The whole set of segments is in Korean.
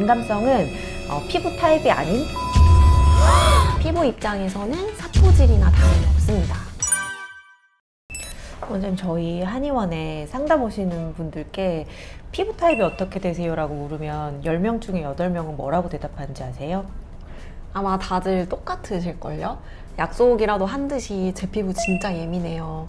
민감성은 피부 타입이 아닌 피부 입장에서는 사포질이나 다름이 없습니다. 원장님, 저희 한의원에 상담 오시는 분들께 피부 타입이 어떻게 되세요? 라고 물으면 10명 중에 8명은 뭐라고 대답하는지 아세요? 아마 다들 똑같으실걸요? 약속이라도 한 듯이 제 피부 진짜 예민해요.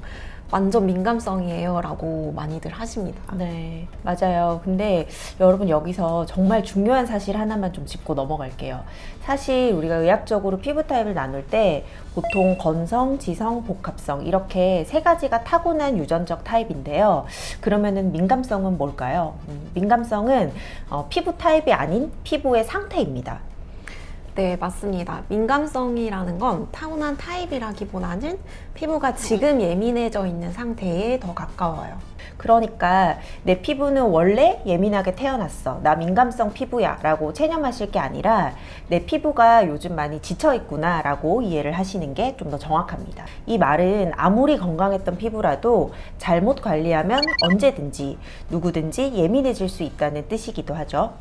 완전 민감성이에요 라고 많이들 하십니다. 네, 맞아요. 근데 여러분, 여기서 정말 중요한 사실 하나만 좀 짚고 넘어갈게요. 사실 우리가 의학적으로 피부 타입을 나눌 때 보통 건성, 지성, 복합성 이렇게 세 가지가 타고난 유전적 타입인데요. 그러면은 민감성은 뭘까요? 민감성은 피부 타입이 아닌 피부의 상태입니다. 네, 맞습니다. 민감성이라는 건 타고난 타입이라기보다는 피부가 지금 예민해져 있는 상태에 더 가까워요. 그러니까 내 피부는 원래 예민하게 태어났어, 나 민감성 피부야 라고 체념하실 게 아니라 내 피부가 요즘 많이 지쳐 있구나 라고 이해를 하시는 게 좀 더 정확합니다. 이 말은 아무리 건강했던 피부라도 잘못 관리하면 언제든지 누구든지 예민해질 수 있다는 뜻이기도 하죠.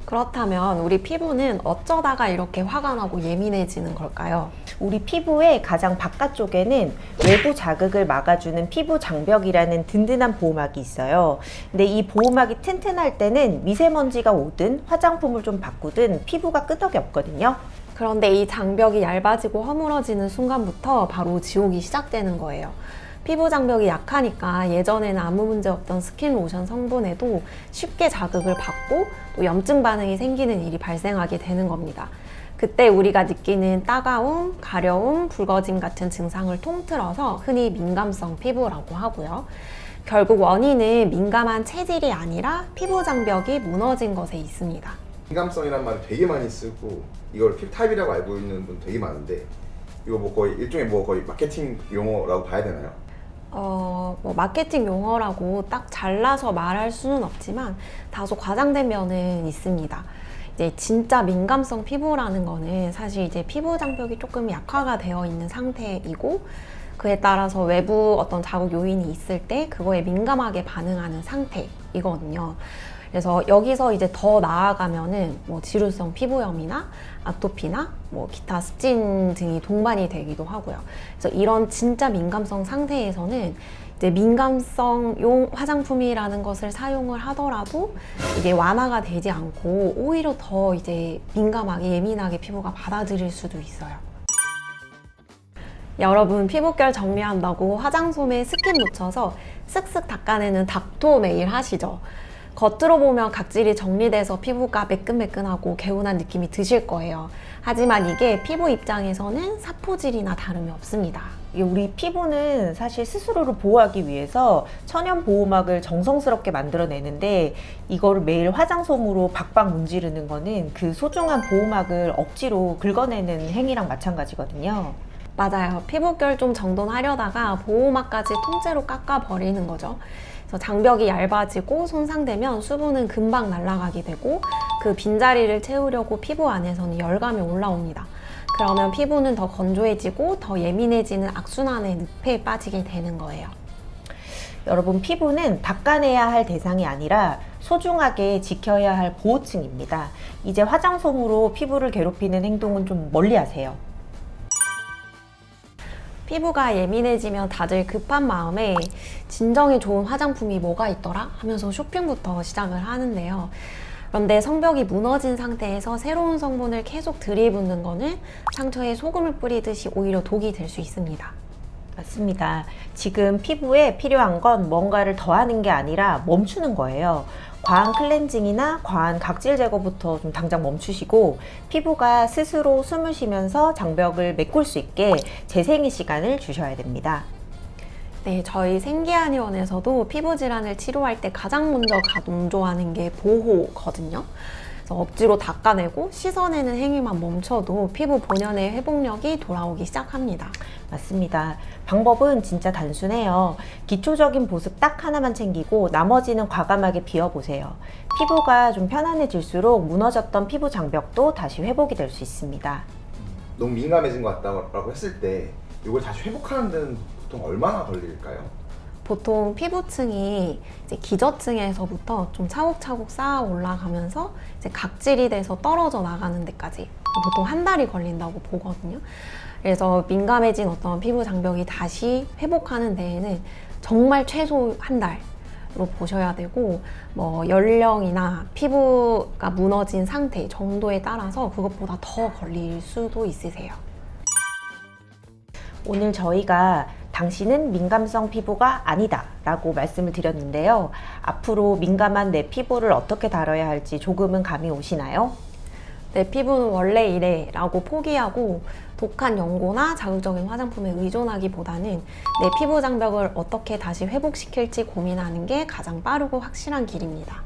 그렇다면 우리 피부는 어쩌다가 이렇게 화가 나고 예민해지는 걸까요? 우리 피부의 가장 바깥쪽에는 외부 자극을 막아주는 피부 장벽이라는 든든한 보호막이 있어요. 근데 이 보호막이 튼튼할 때는 미세먼지가 오든 화장품을 좀 바꾸든 피부가 끄덕이 없거든요. 그런데 이 장벽이 얇아지고 허물어지는 순간부터 바로 지옥이 시작되는 거예요. 피부 장벽이 약하니까 예전에는 아무 문제 없던 스킨 로션 성분에도 쉽게 자극을 받고 또 염증 반응이 생기는 일이 발생하게 되는 겁니다. 그때 우리가 느끼는 따가움, 가려움, 붉어짐 같은 증상을 통틀어서 흔히 민감성 피부라고 하고요. 결국 원인은 민감한 체질이 아니라 피부 장벽이 무너진 것에 있습니다. 민감성이란 말을 되게 많이 쓰고 이걸 피부 타입이라고 알고 있는 분 되게 많은데 이거 뭐 거의 일종의 뭐 거의 마케팅 용어라고 봐야 되나요? 마케팅 용어라고 딱 잘라서 말할 수는 없지만 다소 과장된 면은 있습니다. 이제 진짜 민감성 피부라는 거는 사실 이제 피부 장벽이 조금 약화가 되어 있는 상태이고 그에 따라서 외부 어떤 자극 요인이 있을 때 그거에 민감하게 반응하는 상태이거든요. 그래서 여기서 이제 더 나아가면은 뭐 지루성 피부염이나 아토피나 뭐 기타 습진 등이 동반이 되기도 하고요. 그래서 이런 진짜 민감성 상태에서는 이제 민감성용 화장품이라는 것을 사용을 하더라도 이게 완화가 되지 않고 오히려 더 이제 민감하게 예민하게 피부가 받아들일 수도 있어요. 여러분, 피부결 정리한다고 화장솜에 스킨 묻혀서 쓱쓱 닦아내는 닥토 매일 하시죠? 겉으로 보면 각질이 정리돼서 피부가 매끈매끈하고 개운한 느낌이 드실 거예요. 하지만 이게 피부 입장에서는 사포질이나 다름이 없습니다. 우리 피부는 사실 스스로를 보호하기 위해서 천연 보호막을 정성스럽게 만들어내는데 이거를 매일 화장솜으로 박박 문지르는 거는 그 소중한 보호막을 억지로 긁어내는 행위랑 마찬가지거든요. 맞아요. 피부결 좀 정돈하려다가 보호막까지 통째로 깎아버리는 거죠. 그래서 장벽이 얇아지고 손상되면 수분은 금방 날아가게 되고 그 빈자리를 채우려고 피부 안에서는 열감이 올라옵니다. 그러면 피부는 더 건조해지고 더 예민해지는 악순환의 늪에 빠지게 되는 거예요. 여러분, 피부는 닦아내야 할 대상이 아니라 소중하게 지켜야 할 보호층입니다. 이제 화장솜으로 피부를 괴롭히는 행동은 좀 멀리 하세요. 피부가 예민해지면 다들 급한 마음에 진정에 좋은 화장품이 뭐가 있더라 하면서 쇼핑부터 시작을 하는데요. 그런데 성벽이 무너진 상태에서 새로운 성분을 계속 들이붓는 거는 상처에 소금을 뿌리듯이 오히려 독이 될 수 있습니다. 맞습니다. 지금 피부에 필요한 건 뭔가를 더하는 게 아니라 멈추는 거예요. 과한 클렌징이나 과한 각질 제거부터 좀 당장 멈추시고 피부가 스스로 숨을 쉬면서 장벽을 메꿀 수 있게 재생의 시간을 주셔야 됩니다. 네, 저희 생기한의원에서도 피부 질환을 치료할 때 가장 먼저 강조하는 게 보호거든요. 그래서 억지로 닦아내고 씻어내는 행위만 멈춰도 피부 본연의 회복력이 돌아오기 시작합니다. 맞습니다. 방법은 진짜 단순해요. 기초적인 보습 딱 하나만 챙기고 나머지는 과감하게 비워보세요. 피부가 좀 편안해질수록 무너졌던 피부 장벽도 다시 회복이 될 수 있습니다. 너무 민감해진 것 같다고 했을 때 이걸 다시 회복하는 데는 보통 얼마나 걸릴까요? 보통 피부층이 이제 기저층에서부터 좀 차곡차곡 쌓아 올라가면서 이제 각질이 돼서 떨어져 나가는 데까지 보통 한 달이 걸린다고 보거든요. 그래서 민감해진 어떤 피부 장벽이 다시 회복하는 데에는 정말 최소 한 달로 보셔야 되고, 뭐 연령이나 피부가 무너진 상태 정도에 따라서 그것보다 더 걸릴 수도 있으세요. 오늘 저희가 당신은 민감성 피부가 아니다 라고 말씀을 드렸는데요. 앞으로 민감한 내 피부를 어떻게 다뤄야 할지 조금은 감이 오시나요? 내 피부는 원래 이래 라고 포기하고 독한 연고나 자극적인 화장품에 의존하기보다는 내 피부 장벽을 어떻게 다시 회복시킬지 고민하는 게 가장 빠르고 확실한 길입니다.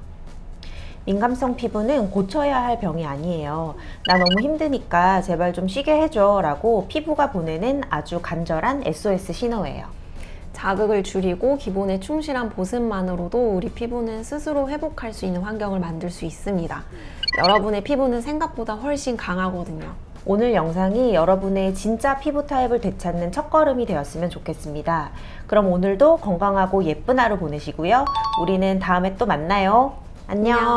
민감성 피부는 고쳐야 할 병이 아니에요. 나 너무 힘드니까 제발 좀 쉬게 해줘 라고 피부가 보내는 아주 간절한 SOS 신호예요. 자극을 줄이고 기본에 충실한 보습만으로도 우리 피부는 스스로 회복할 수 있는 환경을 만들 수 있습니다. 여러분의 피부는 생각보다 훨씬 강하거든요. 오늘 영상이 여러분의 진짜 피부 타입을 되찾는 첫걸음이 되었으면 좋겠습니다. 그럼 오늘도 건강하고 예쁜 하루 보내시고요. 우리는 다음에 또 만나요. 안녕.